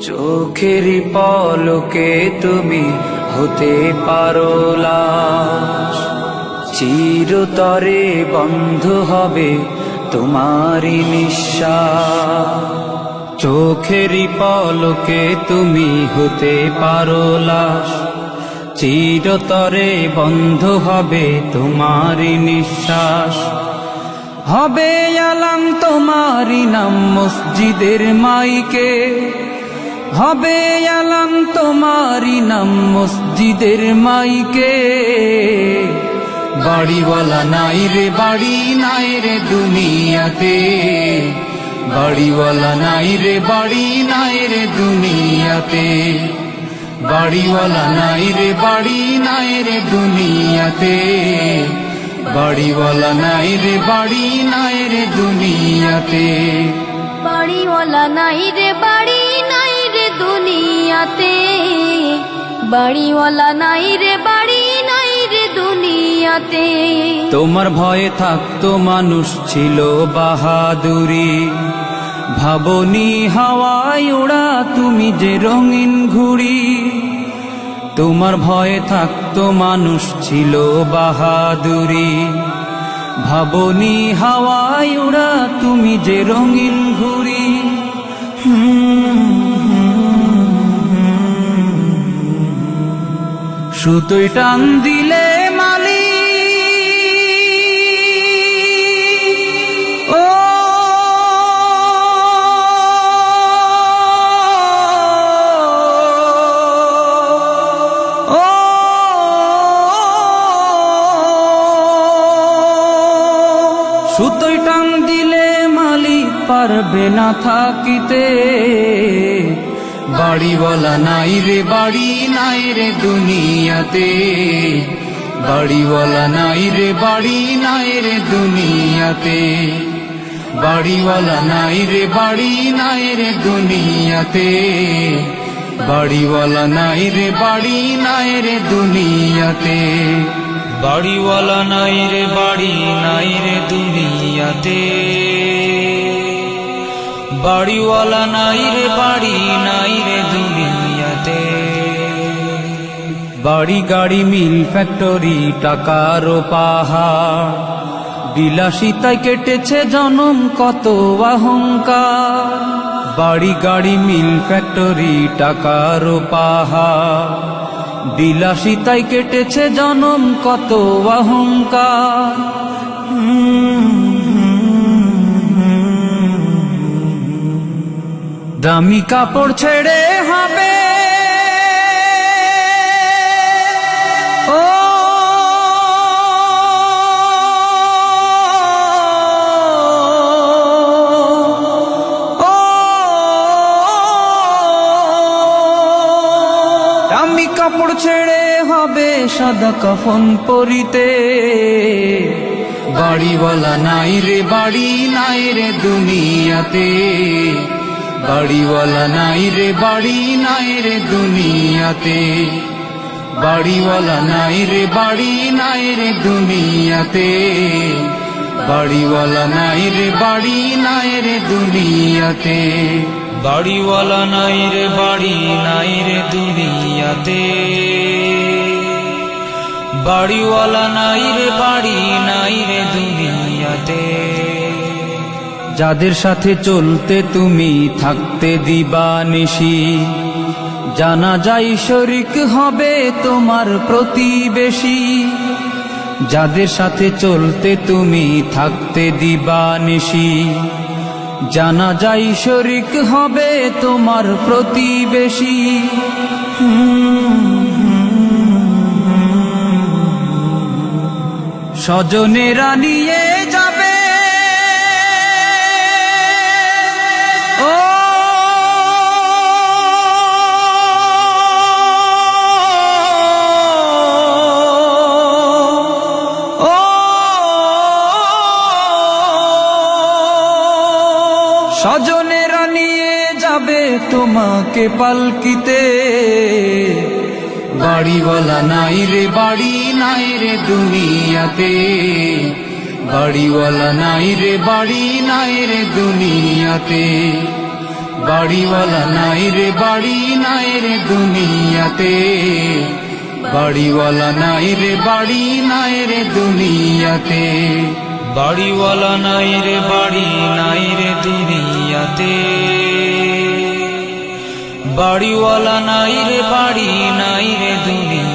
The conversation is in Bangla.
চোখেরই পলকে তুমি হতে পারো লাশ, চিরতরে বন্ধ হবে তোমারই নিঃশ্বাস। চোখেরই পলকে তুমি হতে পারো লাশ, চিরতরে বন্ধ হবে তোমারই নিঃশ্বাস। হবে আলাম তোমারই নাম মসজিদের মাইকে, হবে আলাম তোমারই নাম মসজিদের মাইকে। বাড়িওয়ালা নাই রে বাড়ি নাই রে দুনিয়াতে, বাড়িওয়ালা নাই রে বাড়ি নাই রে দুনিয়াতে, বাড়িওয়ালা নাই রে বাড়ি নাই রে দুনিয়াতে, বাড়িওয়ালা নাই রে বাড়ি নাই রে দুনিয়াতে। বাড়িওয়ালা নাই রে বাড়ি নাই রে দুনিয়াতে, বাড়িওয়ালা নাই রে বাড়ি নাই রে দুনিয়াতে। তোমার ভয়ে থাকতো মানুষ ছিল বাহাদুরি, ভাবনি হাওয়ায় ওড়া তুমি যে রঙিন ঘুড়ি। তোমার ভয়ে থাকতো মানুষ ছিল বাহাদুরি, ভাবনি হাওয়ায় ওড়া তুমি যে রঙিন ঘুড়ি। সুতোয় টান দিলে মালি ও সুতোয় টান দিলে মালি পারবে না থাকিতে। বাড়িওয়ালা নাই রে বাড়ি নাই রে দুনিয়াতে, বাড়িওয়ালা নাই রে বাড়ি নাই রে দুনিয়াতে, বাড়িওয়ালা নাই রে বাড়ি নাই রে দুনিয়াতে, বাড়িওয়ালা নাই রে বাড়ি নাই রে দুনিয়াতে, বাড়িওয়ালা নাই রে বাড়ি নাই রে দুনিয়াতে, বাড়িওয়ালা নাই রে বাড়ি নাই রে দুনিয়াতে। বাড়ি গাড়ি মিল ফ্যাক্টরি টাকার পাহাড়, বিলাসিতায় কেটেছে জনম কত অহংকার। বাড়ি গাড়ি মিল ফ্যাক্টরি টাকার পাহাড়, বিলাসিতায় কেটেছে জনম কত অহংকার। দামি কাপড় ছেড়ে হবে ও দামি কাপড় ছেড়ে হবে সাদা কাফন পরিতে। বাড়িওয়ালা নাই রে বাড়ি নাই রে দুনিয়াতে, বাড়িওয়ালা নাই রে বাড়ি নাই রে দুনিয়াতে, বাড়িওয়ালা নাই রে বাড়ি নাই রে দুনিয়াতে, বাড়িওয়ালা নাই রে বাড়ি নাই রে দুনিয়াতে, বাড়িওয়ালা নাই রে বাড়ি নাই রে দুনিয়াতে, বাড়িওয়ালা নাই রে বাড়ি নাই রে দুনিয়াতে। যাদের সাথে চলতে তুমি থাকতে দিবানিশি, জানা যায় শরিক হবে তোমার প্রতিবেশী। যাদের সাথে চলতে তুমি থাকতে দিবানিশি, জানা যায় শরিক হবে তোমার প্রতিবেশী। স্বজনেরা নিয়ে যাবে স্বজনেরা নিয়ে যাবে তোমাকে পালকিতে, বাড়িওয়ালা নাই রে বাড়ি নাই রে দুনিয়াতে, বাড়িওয়ালা নাই রে বাড়ি নাই রে দুনিয়াতে, বাড়িওয়ালা নাই রে বাড়ি নাই রে দুনিয়াতে, বাড়িওয়ালা নাই রে বাড়ি নাই রে দুনিয়াতে, বাড়িওয়ালা নাই রে বাড়ি নাই রে দুনিয়াতে, বাড়িওয়ালা নাই রে বাড়ি নাই রে দুনিয়াতে।